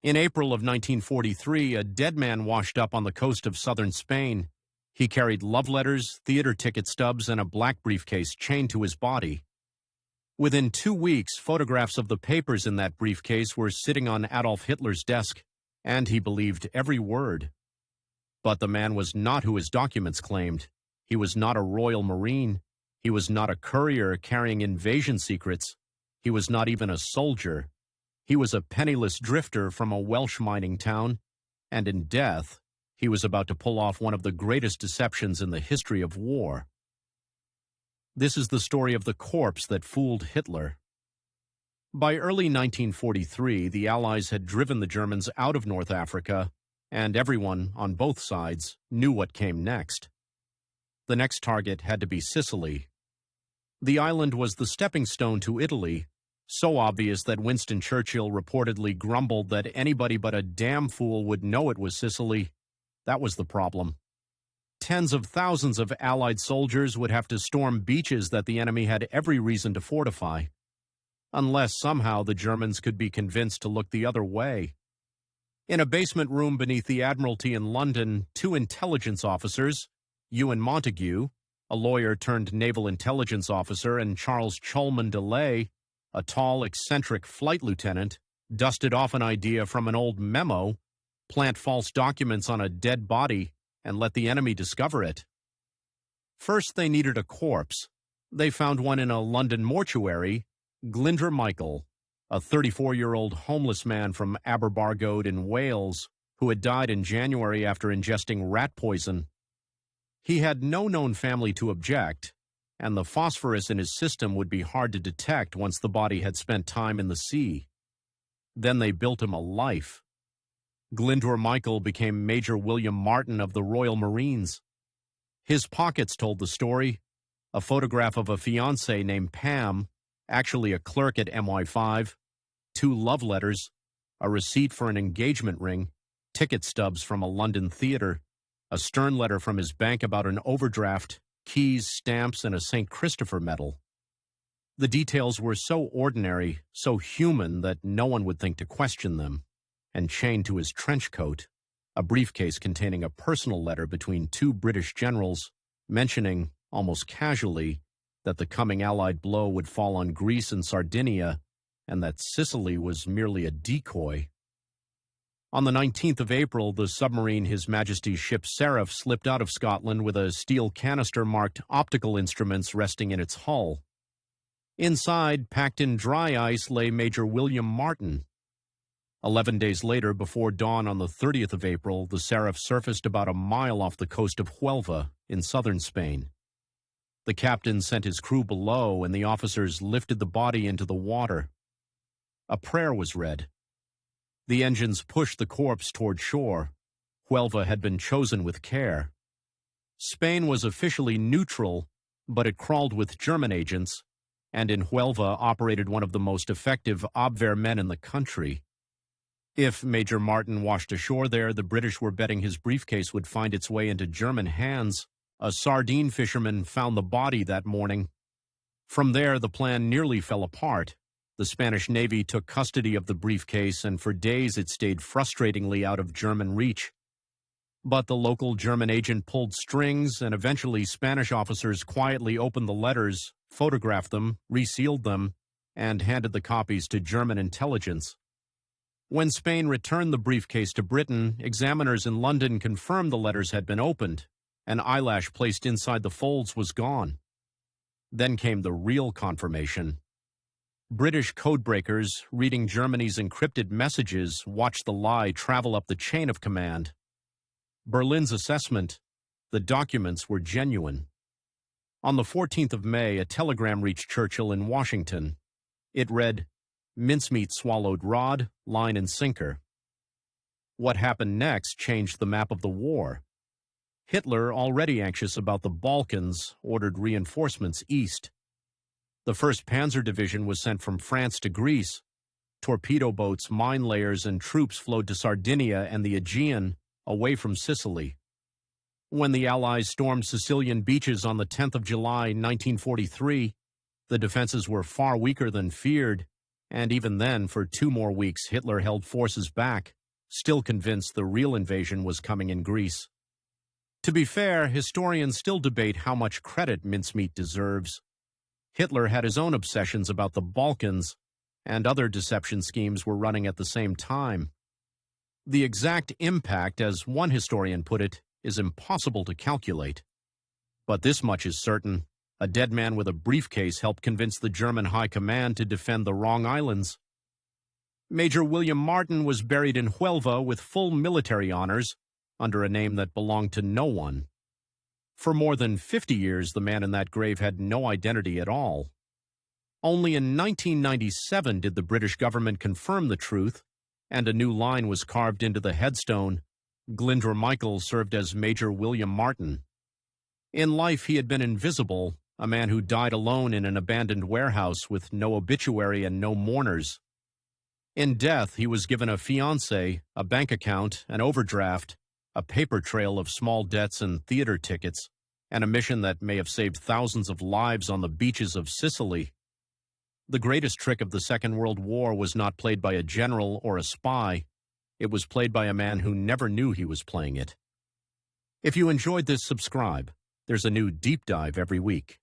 In April of 1943, a dead man washed up on the coast of southern Spain. He carried love letters, theater ticket stubs, and a black briefcase chained to his body. Within 2 weeks, photographs of the papers in that briefcase were sitting on Adolf Hitler's desk, and he believed every word. But the man was not who his documents claimed. He was not a Royal Marine. He was not a courier carrying invasion secrets. He was not even a soldier. He was a penniless drifter from a Welsh mining town, and in death, he was about to pull off one of the greatest deceptions in the history of war. This is the story of the corpse that fooled Hitler. By early 1943, the Allies had driven the Germans out of North Africa, and everyone, on both sides, knew what came next. The next target had to be Sicily. The island was the stepping stone to Italy, so obvious that Winston Churchill reportedly grumbled that anybody but a damn fool would know it was Sicily. That was the problem. Tens of thousands of Allied soldiers would have to storm beaches that the enemy had every reason to fortify, unless somehow the Germans could be convinced to look the other way. In a basement room beneath the Admiralty in London, 2 intelligence officers, Ewan Montague, a lawyer turned naval intelligence officer, and Charles Cholman DeLay, a tall, eccentric flight lieutenant, dusted off an idea from an old memo, plant false documents on a dead body, and let the enemy discover it. First, they needed a corpse. They found one in a London mortuary, Glyndwr Michael, a 34-year-old homeless man from Aberbargode in Wales, who had died in January after ingesting rat poison. He had no known family to object, and the phosphorus in his system would be hard to detect once the body had spent time in the sea. Then they built him a life. Glyndwr Michael became Major William Martin of the Royal Marines. His pockets told the story: a photograph of a fiancée named Pam, actually a clerk at MI5, 2 love letters, a receipt for an engagement ring, ticket stubs from a London theater, a stern letter from his bank about an overdraft, keys, stamps, and a St. Christopher medal. The details were so ordinary, so human, that no one would think to question them. And chained to his trench coat, a briefcase containing a personal letter between 2 British generals, mentioning, almost casually, that the coming Allied blow would fall on Greece and Sardinia, and that Sicily was merely a decoy. On the 19th of April, the submarine His Majesty's ship Seraph slipped out of Scotland with a steel canister marked optical instruments resting in its hull. Inside, packed in dry ice, lay Major William Martin. 11 days later, before dawn on the 30th of April, the Seraph surfaced about a mile off the coast of Huelva in southern Spain. The captain sent his crew below, and the officers lifted the body into the water. A prayer was read. The engines pushed the corpse toward shore. Huelva had been chosen with care. Spain was officially neutral, but it crawled with German agents, and in Huelva operated one of the most effective Abwehrmen in the country. If Major Martin washed ashore there, the British were betting his briefcase would find its way into German hands. A sardine fisherman found the body that morning. From there, the plan nearly fell apart. The Spanish Navy took custody of the briefcase, and for days it stayed frustratingly out of German reach. But the local German agent pulled strings, and eventually Spanish officers quietly opened the letters, photographed them, resealed them, and handed the copies to German intelligence. When Spain returned the briefcase to Britain, examiners in London confirmed the letters had been opened. An eyelash placed inside the folds was gone. Then came the real confirmation. British codebreakers, reading Germany's encrypted messages, watched the lie travel up the chain of command. Berlin's assessment: the documents were genuine. On the 14th of May, a telegram reached Churchill in Washington. It read, "Mincemeat swallowed rod, line and sinker." What happened next changed the map of the war. Hitler, already anxious about the Balkans, ordered reinforcements east. The 1st Panzer Division was sent from France to Greece. Torpedo boats, mine layers, and troops flowed to Sardinia and the Aegean, away from Sicily. When the Allies stormed Sicilian beaches on the 10th of July, 1943, the defenses were far weaker than feared, And even then, for 2 more weeks, Hitler held forces back, still convinced the real invasion was coming in Greece. To be fair, historians still debate how much credit mincemeat deserves. Hitler had his own obsessions about the Balkans, and other deception schemes were running at the same time. The exact impact, as one historian put it, is impossible to calculate. But this much is certain: a dead man with a briefcase helped convince the German High Command to defend the wrong islands. Major William Martin was buried in Huelva with full military honors, under a name that belonged to no one. For more than 50 years, the man in that grave had no identity at all. Only in 1997 did the British government confirm the truth, and a new line was carved into the headstone: Glyndwr Michael served as Major William Martin. In life, he had been invisible, a man who died alone in an abandoned warehouse with no obituary and no mourners. In death, he was given a fiancée, a bank account, an overdraft, a paper trail of small debts and theater tickets, and a mission that may have saved thousands of lives on the beaches of Sicily. The greatest trick of the Second World War was not played by a general or a spy. It was played by a man who never knew he was playing it. If you enjoyed this, subscribe. There's a new deep dive every week.